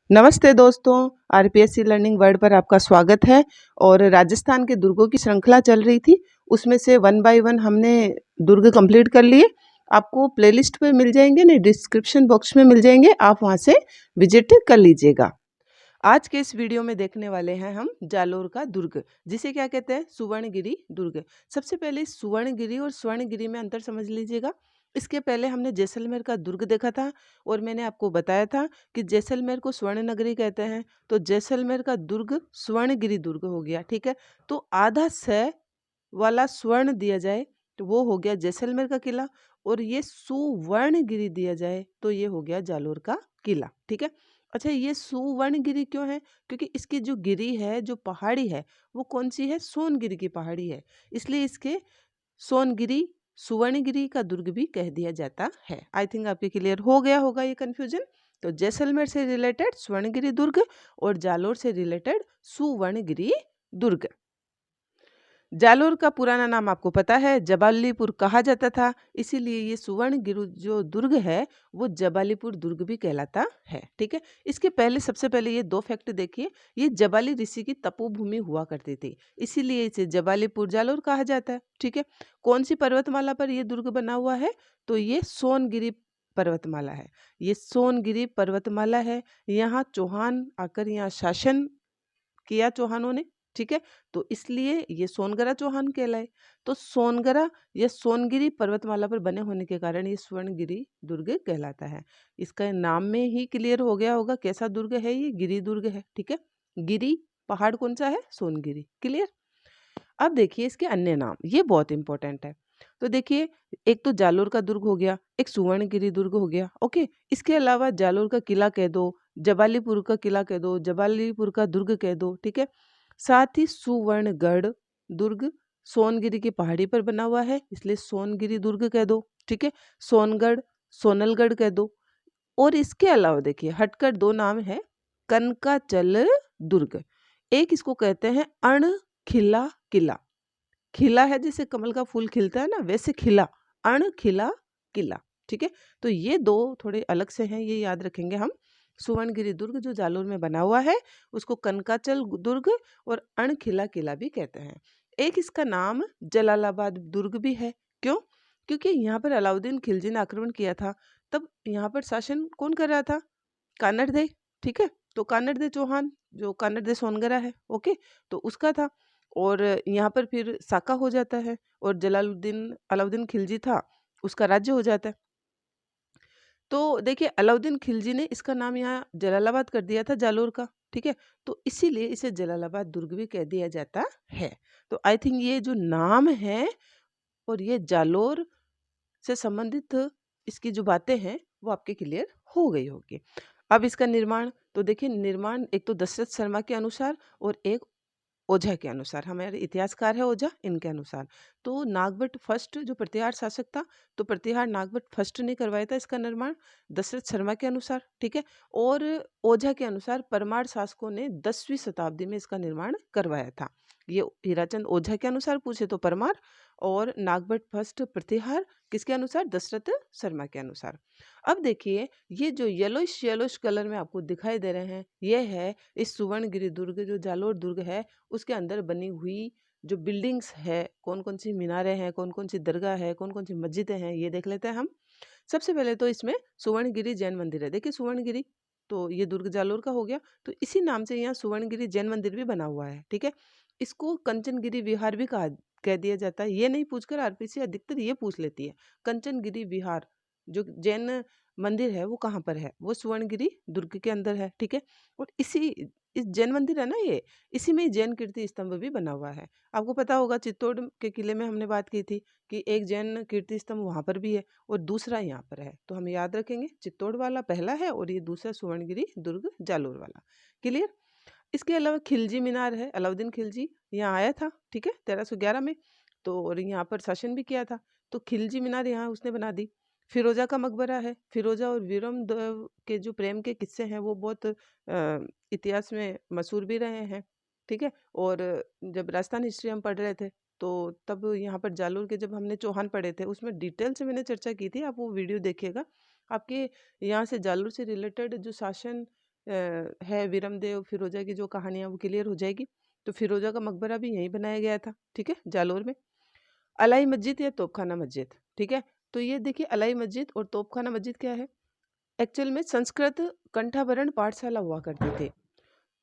नमस्ते दोस्तों, RPSC learning world पर आपका स्वागत है। और राजस्थान के दुर्गों की श्रृंखला चल रही थी, उसमें से वन बाय वन हमने दुर्ग कंप्लीट कर लिए। आपको प्लेलिस्ट पे मिल जाएंगे, नहीं डिस्क्रिप्शन बॉक्स में मिल जाएंगे, आप वहाँ से विजिट कर लीजिएगा। आज के इस वीडियो में देखने वाले हैं हम जालोर का दुर्ग, जिसे क्या कहते हैं, सुवर्णगिरी दुर्ग। सबसे पहले सुवर्णगिरी और स्वर्णगिरी में अंतर समझ लीजिएगा। इसके पहले हमने जैसलमेर का दुर्ग देखा था और मैंने आपको बताया था कि जैसलमेर को स्वर्ण नगरी कहते हैं, तो जैसलमेर का दुर्ग स्वर्णगिरी दुर्ग हो गया। ठीक है, तो आधा सै वाला स्वर्ण दिया जाए तो वो हो गया जैसलमेर का किला, और ये सुवर्णगिरी दिया जाए तो ये हो गया जालोर का किला। ठीक है, अच्छा ये सुवर्णगिरी क्यों है? क्योंकि इसकी जो गिरी है, जो पहाड़ी है, वो कौन सी है? सोनगिरी की पहाड़ी है, इसलिए इसके सोनगिरी सुवर्णगिरी का दुर्ग भी कह दिया जाता है। आई थिंक आपके क्लियर हो गया होगा ये कंफ्यूजन। तो जैसलमेर से रिलेटेड स्वर्णगिरी दुर्ग और जालोर से रिलेटेड सुवर्णगिरी दुर्ग। जालोर का पुराना नाम आपको पता है, जबालीपुर कहा जाता था, इसीलिए ये सुवर्णगिरी जो दुर्ग है वो जबालीपुर दुर्ग भी कहलाता है। ठीक है, इसके पहले सबसे पहले ये दो फैक्ट देखिए। ये जबाली ऋषि की तपोभूमि हुआ करती थी, इसीलिए इसे जबालीपुर जालोर कहा जाता है। ठीक है, कौन सी पर्वतमाला पर ये दुर्ग बना हुआ है? तो ये सोनगिरी पर्वतमाला है। ये सोनगिरी पर्वतमाला है। यहाँ चौहान आकर यहाँ शासन किया चौहानों ने। ठीक है, तो इसलिए ये सोनगरा चौहान कहलाए। तो सोनगरा या सोनगिरी पर्वतमाला पर बने होने के कारण ये स्वर्णगिरी दुर्ग कहलाता है। इसका नाम में ही क्लियर हो गया होगा कैसा दुर्ग है ये, गिरी दुर्ग है। ठीक है, गिरी पहाड़ कौन सा है? सोनगिरी। क्लियर। अब देखिए इसके अन्य नाम, ये बहुत इंपॉर्टेंट है। तो देखिए, एक तो जालोर का दुर्ग हो गया, एक सुवर्णगिरी दुर्ग हो गया। ओके, इसके अलावा जालोर का किला कह दो, जबालीपुर का किला कह दो, जबालीपुर का दुर्ग कह दो। ठीक है, साथ ही सुवर्णगढ़ दुर्ग सोनगिरी की पहाड़ी पर बना हुआ है, इसलिए सोनगिरी दुर्ग कह दो। ठीक है, सोनगढ़ सोनलगढ़ कह दो। और इसके अलावा देखिए हटकर दो नाम है, कनकाचल दुर्ग। एक इसको कहते हैं अणखिला किला। खिला है जैसे कमल का फूल खिलता है ना, वैसे खिला, अणखिला किला। ठीक है, तो ये दो थोड़े अलग से हैं, ये याद रखेंगे हम। सुवर्णगिरी दुर्ग जो जालोर में बना हुआ है उसको कनकाचल दुर्ग और अणखिला किला भी कहते हैं। एक इसका नाम जलालाबाद दुर्ग भी है। क्यों? क्योंकि यहाँ पर अलाउद्दीन खिलजी ने आक्रमण किया था, तब यहाँ पर शासन कौन कर रहा था? कानड़ दे। ठीक है, तो कानड़ दे चौहान, जो कानड़ दे सोनगरा है, ओके, तो उसका था। और यहाँ पर फिर साका हो जाता है, और जलालुद्दीन अलाउद्दीन खिलजी था, उसका राज्य हो जाता है। तो देखिए अलाउद्दीन खिलजी ने इसका नाम यहाँ जलालाबाद कर दिया था जालोर का। ठीक है, तो इसीलिए इसे जलालाबाद दुर्ग भी कह दिया जाता है। तो आई थिंक ये जो नाम है और ये जालोर से संबंधित इसकी जो बातें हैं वो आपके क्लियर हो गई होगी। अब इसका निर्माण, तो देखिए निर्माण एक तो दशरथ शर्मा के अनुसार और एक ओझा के अनुसार, हमारे इतिहासकार है ओझा, इनके अनुसार। तो नागभट्ट फर्स्ट जो प्रतिहार शासक था, तो प्रतिहार नागभट्ट फर्स्ट ने करवाया था इसका निर्माण दशरथ शर्मा के अनुसार। ठीक है, और ओझा के अनुसार परमार शासकों ने 10वीं शताब्दी में इसका निर्माण करवाया था। ये हीराचंद ओझा के अनुसार पूछे तो परमार, और नागभट्ट फर्स्ट प्रतिहार किसके अनुसार? दशरथ शर्मा के अनुसार। अब देखिए ये जो येलोइश येलोइश कलर में आपको दिखाई दे रहे हैं, ये है इस सुवर्णगिरी दुर्ग जो जालोर दुर्ग है उसके अंदर बनी हुई जो बिल्डिंग्स है, कौन कौन सी मीनारें हैं, कौन कौन सी दरगाह है, कौन कौन सी मस्जिदें हैं, ये देख लेते हैं हम। सबसे पहले तो इसमें सुवर्णगिरी जैन मंदिर है। देखिए सुवर्णगिरी, तो ये दुर्ग जालोर का हो गया, तो इसी नाम से यहाँ सुवर्णगिरी जैन मंदिर भी बना हुआ है। ठीक है, इसको कंचनगिरी विहार भी कहा कह दिया जाता है। ये नहीं पूछकर आरपीसी अधिकतर ये पूछ लेती है, कंचनगिरी विहार जो जैन मंदिर है वो कहाँ पर है? वो सुवर्णगिरी दुर्ग के अंदर है। ठीक है, और इस जैन मंदिर है ना ये, इसी में जैन कीर्ति स्तंभ भी बना हुआ है। आपको पता होगा चित्तौड़ के किले में हमने बात की थी कि एक जैन कीर्ति स्तंभ वहां पर भी है और दूसरा यहाँ पर है, तो हम याद रखेंगे चित्तौड़ वाला पहला है और ये दूसरा सुवर्णगिरी दुर्ग जालोर वाला। क्लियर। इसके अलावा खिलजी मीनार है, अलाउद्दीन खिलजी यहाँ आया था। ठीक है, 1311 में, तो और यहाँ पर शासन भी किया था, तो खिलजी मीनार यहाँ उसने बना दी। फिरोजा का मकबरा है, फिरोजा और वीरम के जो प्रेम के किस्से हैं वो बहुत इतिहास में मशहूर भी रहे हैं। ठीक है, और जब राजस्थान हिस्ट्री हम पढ़ रहे थे तो तब यहाँ पर जालोर के जब हमने चौहान पढ़े थे उसमें डिटेल से मैंने चर्चा की थी, आप वो वीडियो देखिएगा। आपके यहाँ से जालोर से रिलेटेड जो शासन है वीरमदेव फिरोजा की जो कहानियाँ वो क्लियर हो जाएगी। तो फिरोजा का मकबरा भी यहीं बनाया गया था, ठीक है, जालोर में। अलाई मस्जिद या तोपखाना मस्जिद, ठीक है। तो ये देखिए अलाई मस्जिद और तोपखाना मस्जिद क्या है? एक्चुअल में संस्कृत कंठाभरण पाठशाला हुआ करती थी।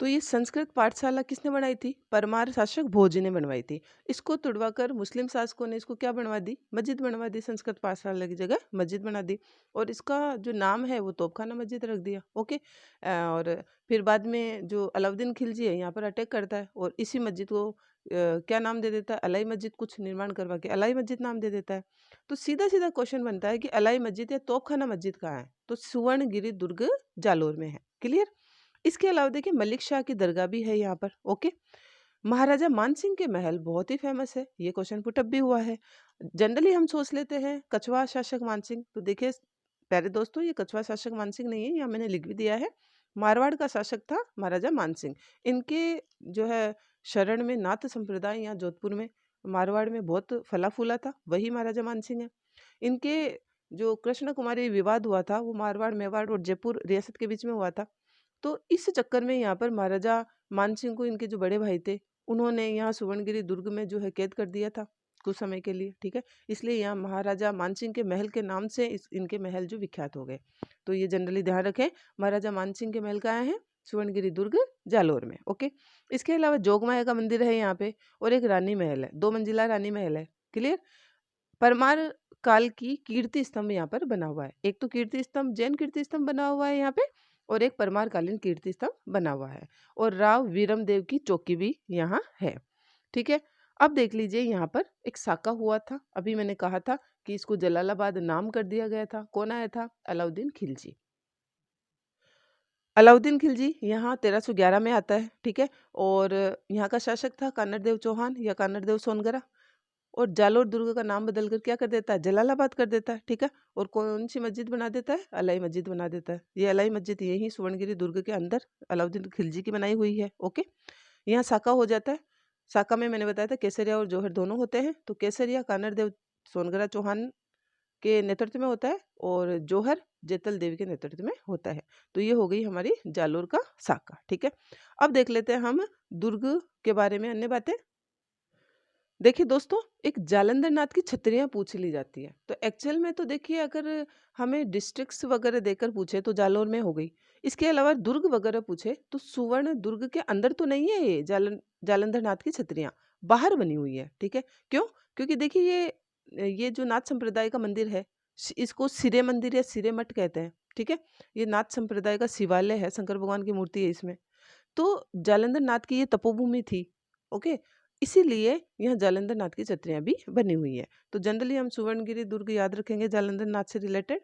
तो ये संस्कृत पाठशाला किसने बनाई थी? परमार शासक भोज ने बनवाई थी। इसको तुड़वाकर मुस्लिम शासकों ने इसको क्या बनवा दी? मस्जिद बनवा दी, संस्कृत पाठशाला की जगह मस्जिद बना दी। और इसका जो नाम है वो तोपखाना मस्जिद रख दिया, ओके। और फिर बाद में जो अलाउद्दीन खिलजी है यहाँ पर अटैक करता है और इसी मस्जिद को क्या नाम दे देता है? अलाई मस्जिद, कुछ निर्माण करवा के अलाई मस्जिद नाम दे देता है। तो सीधा सीधा क्वेश्चन बनता है कि अलाई मस्जिद या तोपखाना मस्जिद कहाँ है? तो सुवर्णगिरी दुर्ग जालोर में है। क्लियर? इसके अलावा देखिए मलिक शाह की दरगाह भी है यहाँ पर, ओके। महाराजा मानसिंह के महल बहुत ही फेमस है, ये क्वेश्चन पुटअप भी हुआ है। जनरली हम सोच लेते हैं कछवा शासक मानसिंह, तो देखिए प्यारे दोस्तों ये कछवा शासक मानसिंह नहीं है, यहाँ मैंने लिख भी दिया है। मारवाड़ का शासक था महाराजा मानसिंह। इनके जो है शरण में नाथ संप्रदाय यहाँ जोधपुर में मारवाड़ में बहुत फला फूला था, वही महाराजा मानसिंह है। इनके जो कृष्ण कुमारी विवाद हुआ था वो मारवाड़ मेवाड़ और जयपुर रियासत के बीच में हुआ था। तो इस चक्कर में यहाँ पर महाराजा मानसिंह को इनके जो बड़े भाई थे उन्होंने यहाँ सुवर्णगिरी दुर्ग में जो है कैद कर दिया था कुछ समय के लिए, ठीक है। इसलिए यहाँ महाराजा मानसिंह के महल के नाम से इनके महल जो विख्यात हो गए। तो ये जनरली ध्यान रखें, महाराजा मानसिंह के महल कहाँ है? सुवर्णगिरी दुर्ग जालोर में, ओके। इसके अलावा जोगमाया का मंदिर है यहाँ पे और एक रानी महल है, 2 मंजिला रानी महल है। क्लियर? परमार काल की कीर्ति स्तंभ यहाँ पर बना हुआ है। एक तो कीर्ति स्तंभ जैन कीर्ति स्तंभ बना हुआ है यहाँ पे और एक परमार कालीन कीर्ति स्तंभ बना हुआ है और राव वीरमदेव की चौकी भी यहाँ है, ठीक है। अब देख लीजिए यहाँ पर एक साका हुआ था, अभी मैंने कहा था कि इसको जलालाबाद नाम कर दिया गया था। कौन आया था? अलाउद्दीन खिलजी। अलाउद्दीन खिलजी यहाँ 1311 में आता है, ठीक है। और यहाँ का शासक था कानरदेव चौहान या कानरदेव सोनगरा। और जालोर दुर्ग का नाम बदलकर क्या कर देता है? जलालाबाद कर देता है, ठीक है। और कौन सी मस्जिद बना देता है? अलाई मस्जिद बना देता है। ये अलाई मस्जिद यही सुवर्णगिरी दुर्ग के अंदर अलाउद्दीन खिलजी की बनाई हुई है, ओके। यहाँ साका हो जाता है। साका में मैंने बताया था केसरिया और जौहर दोनों होते हैं। तो केसरिया कानरदेव सोनगरा चौहान के नेतृत्व में होता है और जौहर जेतल देवी के नेतृत्व में होता है। तो ये हो गई हमारी जालोर का साका, ठीक है। अब देख लेते हैं हम दुर्ग के बारे में अन्य बातें। देखिए दोस्तों, एक जालंधर नाथ की छतरियाँ पूछ ली जाती है। तो एक्चुअल में तो देखिए अगर हमें डिस्ट्रिक्ट्स वगैरह देकर पूछे तो जालौर में हो गई। इसके अलावा दुर्ग वगैरह पूछे तो सुवर्ण दुर्ग के अंदर तो नहीं है ये जालंधर नाथ की छतरियाँ, बाहर बनी हुई है, ठीक है। क्यों? क्योंकि देखिए ये जो नाथ संप्रदाय का मंदिर है, इसको सिरे मंदिर या सिरे मठ कहते हैं, ठीक है। ये नाथ संप्रदाय का शिवालय है, शंकर भगवान की मूर्ति है इसमें। तो जालंधर नाथ की ये तपोभूमि थी, ओके। इसीलिए यहाँ जालंधर नाथ की छतरियाँ भी बनी हुई है। तो जनरली हम सुवर्णगिरी दुर्ग याद रखेंगे जालंधर नाथ से रिलेटेड।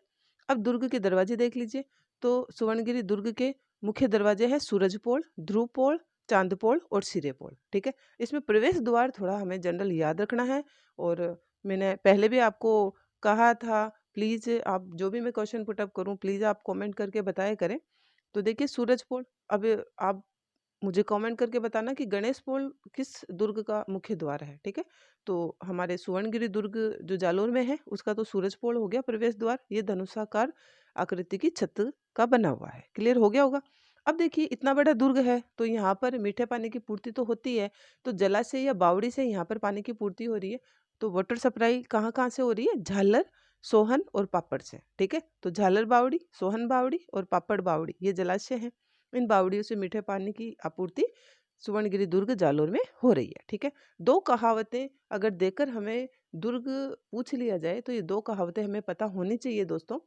अब दुर्ग के दरवाजे देख लीजिए। तो सुवर्णगिरी दुर्ग के मुख्य दरवाजे हैं सूरजपोल, ध्रुवपोल, चांदपोल और सिरेपोल, ठीक है। इसमें प्रवेश द्वार थोड़ा हमें जनरल याद रखना है। और मैंने पहले भी आपको कहा था, प्लीज़ आप जो भी मैं क्वेश्चन पुटअप करूँ प्लीज़ आप कमेंट करके बताया करें। तो देखिए सूरजपोल, अब आप मुझे कमेंट करके बताना कि गणेश पोल किस दुर्ग का मुख्य द्वार है, ठीक है। तो हमारे सुवर्णगिरी दुर्ग जो जालोर में है उसका तो सूरज पोल हो गया प्रवेश द्वार, ये धनुषाकार आकृति की छत का बना हुआ है। क्लियर हो गया होगा? अब देखिए इतना बड़ा दुर्ग है तो यहाँ पर मीठे पानी की पूर्ति तो होती है। तो जलाशय या बावड़ी से यहाँ पर पानी की पूर्ति हो रही है। तो वाटर सप्लाई कहाँ कहाँ से हो रही है? झालर, सोहन और पापड़ से, ठीक है। तो झालर बावड़ी, सोहन बावड़ी और पापड़ बावड़ी ये जलाशय है। इन बावड़ियों से मीठे पानी की आपूर्ति सुवर्णगिरी दुर्ग जालोर में हो रही है, ठीक है। दो कहावतें अगर देकर हमें दुर्ग पूछ लिया जाए तो ये दो कहावतें हमें पता होनी चाहिए दोस्तों।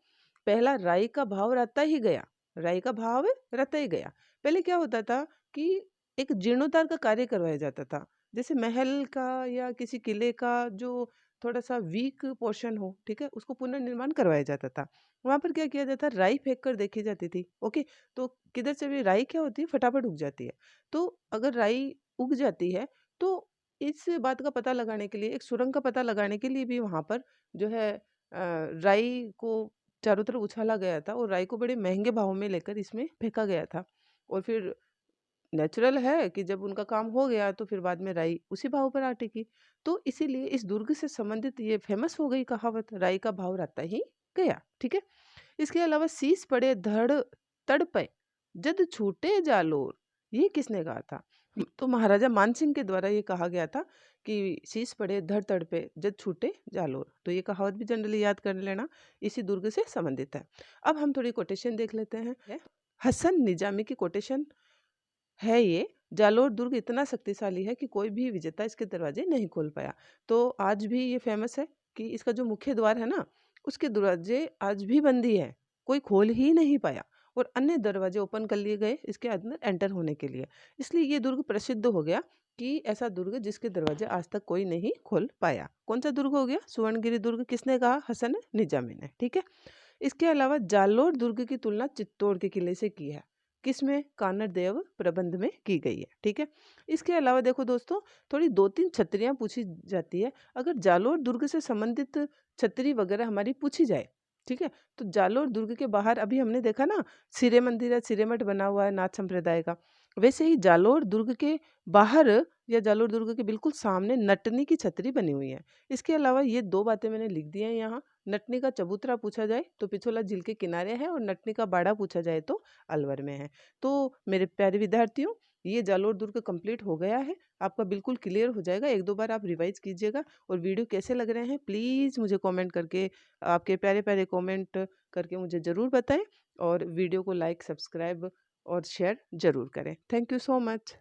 पहला, राई का भाव रहता ही गया। राई का भाव रहता ही गया। पहले क्या होता था कि एक जीर्णोद्धार का कार्य करवाया जाता था। जैसे महल का या किसी किले का जो थोड़ा सा वीक पोर्शन हो, ठीक है, उसको पुनर्निर्माण करवाया जाता था। वहां पर क्या किया जाता? राई फेंक कर देखी जाती थी, ओके। तो किधर से भी राई क्या होती है? फटाफट उग जाती है। तो अगर राई उग जाती है तो इस बात का पता लगाने के लिए, एक सुरंग का पता लगाने के लिए भी वहां पर जो है राई को चारों तरफ उछाला गया था और राई को बड़े महंगे भाव में लेकर इसमें फेंका गया था। और फिर नेचुरल है कि जब उनका काम हो गया तो फिर बाद में राई उसी भाव पर आ टिकी। तो इसीलिए इस दुर्ग से संबंधित ये फेमस हो गई कहावत, राई का भाव रहता ही गया, ठीक है। इसके अलावा शीश पड़े धड़ तड़ पे, जद छूटे जालोर, ये किसने कहा था? तो महाराजा मानसिंह के द्वारा ये कहा गया था कि शीश पड़े धड़ तड़ पे जद छूटे जालोर। तो ये कहावत भी जनरली याद कर लेना, इसी दुर्ग से संबंधित है। अब हम थोड़ी कोटेशन देख लेते हैं। हसन निजामी की कोटेशन है ये, जालोर दुर्ग इतना शक्तिशाली है कि कोई भी विजेता इसके दरवाजे नहीं खोल पाया। तो आज भी ये फेमस है कि इसका जो मुख्य द्वार है ना, उसके दरवाजे आज भी बंदी है, कोई खोल ही नहीं पाया और अन्य दरवाजे ओपन कर लिए गए इसके अंदर एंटर होने के लिए। इसलिए ये दुर्ग प्रसिद्ध हो गया कि ऐसा दुर्ग जिसके दरवाजे आज तक कोई नहीं खोल पाया। कौन सा दुर्ग हो गया? सुवर्णगिरी दुर्ग। किसने कहा? हसन निजामी ने। ठीक है। इसके अलावा जालोर दुर्ग की तुलना चित्तौड़ के किले से की है। किसमें? कानड़ देव प्रबंध में की गई है। ठीक है। इसके अलावा देखो दोस्तों, थोड़ी 2-3 छतरियाँ पूछी जाती है। अगर जालोर दुर्ग से संबंधित छतरी वगैरह हमारी पूछी जाए, ठीक है, तो जालोर दुर्ग के बाहर अभी हमने देखा ना, सिरे मंदिर है, सिरेमठ बना हुआ है नाथ संप्रदाय का। वैसे ही जालोर दुर्ग के बाहर या जालोर दुर्ग के बिल्कुल सामने नटनी की छतरी बनी हुई है। इसके अलावा ये 2 बातें मैंने लिख दी हैं यहाँ। नटनी का चबूतरा पूछा जाए तो पिछोला झील के किनारे है और नटनी का बाड़ा पूछा जाए तो अलवर में है। तो मेरे प्यारे विद्यार्थियों, ये जालोर दुर्ग कंप्लीट हो गया है। आपका बिल्कुल क्लियर हो जाएगा। 1-2 बार आप रिवाइज कीजिएगा और वीडियो कैसे लग रहे हैं प्लीज़ मुझे कमेंट करके, आपके प्यारे-प्यारे कमेंट करके मुझे ज़रूर बताएँ और वीडियो को लाइक, सब्सक्राइब और शेयर ज़रूर करें। Thank you so much.